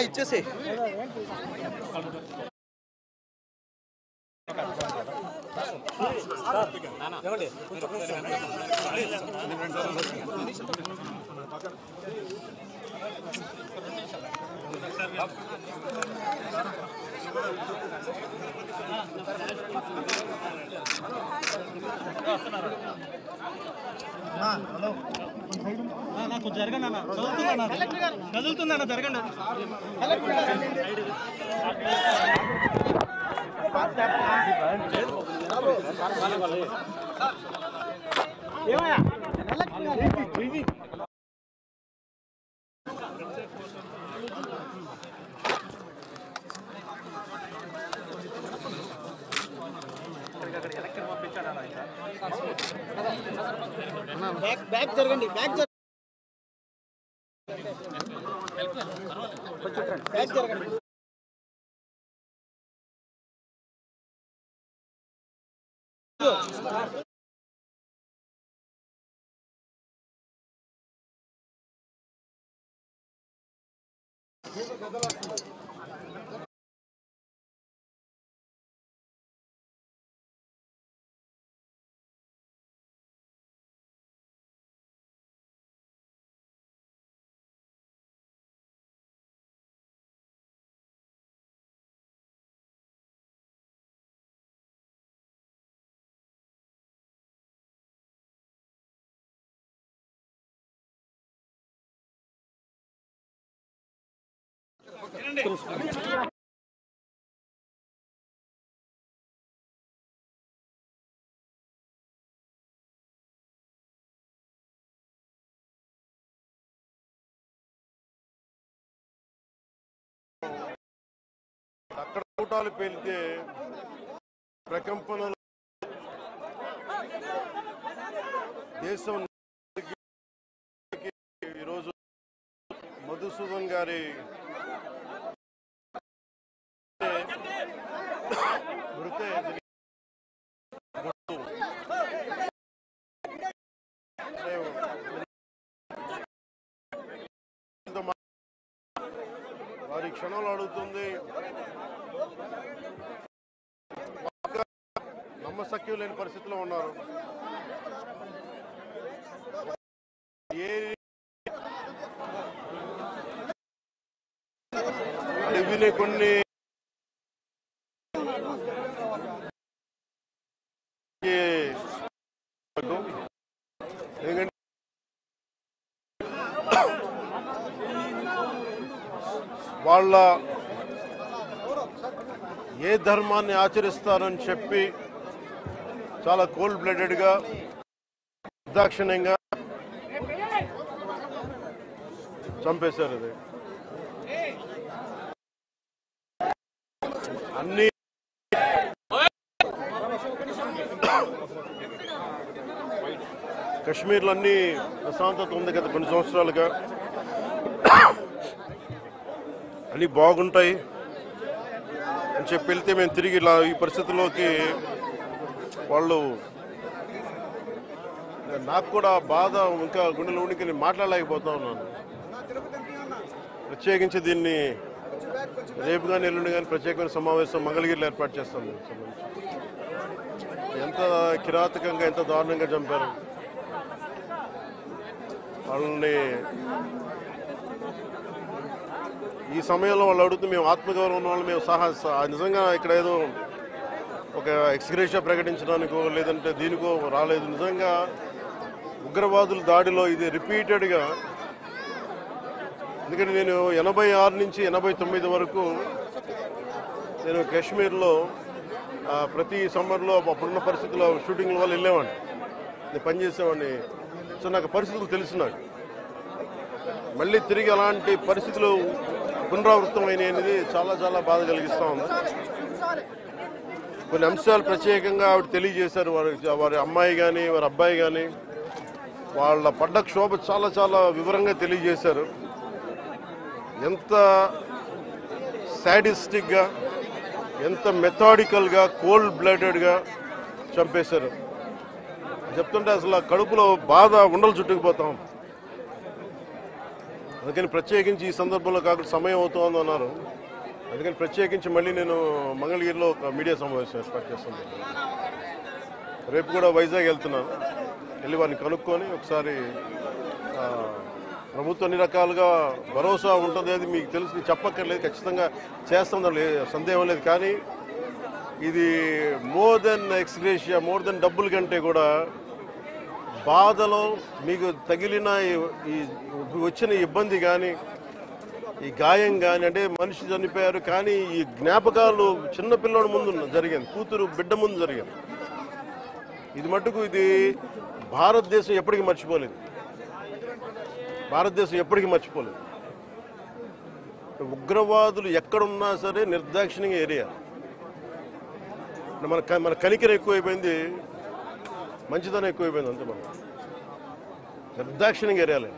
ఇచ్చేసి కొంచెం జరగండి అన్న, కదులుతుందన్న జరగండి. బ్యాక్ జరగండి, బ్యాక్ జరగండి. అక్కడ కూటాలు పేలితే ప్రకంపనలు దేశం ఈరోజు మధుసూదన్ గారి వారి క్షణంలో అడుగుతుంది. నమ్మశక్యం లేని పరిస్థితిలో ఉన్నారు. విని కొన్ని వాళ్ళ ఏ ధర్మాన్ని ఆచరిస్తారని చెప్పి చాలా కోల్డ్ బ్లడెడ్గా నిర్దాక్షిణ్యంగా చంపేశారు. అది అన్ని కశ్మీర్లో అన్ని ప్రశాంతత ఉంది గత కొన్ని సంవత్సరాలుగా, అన్నీ బాగుంటాయి అని చెప్పి వెళ్తే మేము తిరిగి ఇలా ఈ పరిస్థితుల్లోకి వాళ్ళు, నాకు కూడా బాధ ఇంకా గుండెలు ఉనికి నేను మాట్లాడలేకపోతా ఉన్నాను. ప్రత్యేకించి దీన్ని రేపు కానీ ఎల్లుండి కానీ ప్రత్యేకమైన సమావేశం మంగళగిరిలో ఏర్పాటు చేస్తాం. ఎంత కిరాతకంగా ఎంత దారుణంగా చంపారు వాళ్ళని. ఈ సమయంలో వాళ్ళు అడుగుతూ మేము ఆత్మగౌరవం ఉన్న వాళ్ళు మేము నిజంగా ఇక్కడ ఏదో ఒక ఎక్స్గ్రేషియా ప్రకటించడానికో లేదంటే దీనికో రాలేదు. నిజంగా ఉగ్రవాదుల దాడిలో ఇది రిపీటెడ్గా, ఎందుకంటే నేను 86 నుంచి 89 వరకు నేను కాశ్మీర్లో ప్రతి సమ్మర్లో అప్పుడున్న పరిస్థితుల్లో షూటింగ్ల వల్ల వెళ్ళేవాడిని, నేను పనిచేసేవాడిని. సో నాకు పరిస్థితులు తెలుసు. నాకు మళ్ళీ తిరిగి అలాంటి పరిస్థితులు పునరావృతమైనవి అనేది చాలా చాలా బాధ కలిగిస్తూ ఉంది. కొన్ని అంశాలు ప్రత్యేకంగా ఆవిడ తెలియజేశారు. వారి అమ్మాయి కానీ వారి అబ్బాయి కానీ వాళ్ళ పడ్డ క్షోభ చాలా చాలా వివరంగా తెలియజేశారు. ఎంత సాడిస్టిక్గా, ఎంత మెథాడికల్గా, కోల్డ్ బ్లడెడ్గా చంపేశారు చెప్తుంటే అసలు కడుపులో బాధ ఉండలు చుట్టుకుపోతాం. అందుకని ప్రత్యేకించి ఈ సందర్భంలో కాకుండా సమయం అవుతుందని అన్నారు. అందుకని ప్రత్యేకించి మళ్ళీ నేను మంగళగిరిలో ఒక మీడియా సమావేశం ఏర్పాటు చేస్తున్నాను. రేపు కూడా వైజాగ్ వెళ్తున్నాను. వెళ్ళి వారిని కనుక్కొని ఒకసారి ప్రభుత్వం అన్ని రకాలుగా భరోసా ఉంటుంది, అది మీకు తెలిసి చెప్పక్కర్లేదు, ఖచ్చితంగా చేస్తాం, సందేహం లేదు. కానీ ఇది more than ex gratia, more than డబ్బుల కంటే కూడా బాధలో మీకు తగిలిన ఈ వచ్చిన ఇబ్బంది కానీ, ఈ గాయం కానీ, అంటే మనిషి చనిపోయారు కానీ ఈ జ్ఞాపకాలు చిన్నపిల్లడి ముందు జరిగింది, కూతురు బిడ్డ ముందు జరిగింది. ఇది మటుకు ఇది భారతదేశం ఎప్పటికీ మర్చిపోలేదు. భారతదేశం ఎప్పటికీ మర్చిపోలేదు. ఉగ్రవాదులు ఎక్కడున్నా సరే నిర్దాక్షిణ్యంగా ఏరియా. మన కనికరం ఎక్కువైపోయింది, మంచితనం ఎక్కువైపోయింది, అంతే. మనం నిర్దాక్షిణ్యంగా ఏరియాలే.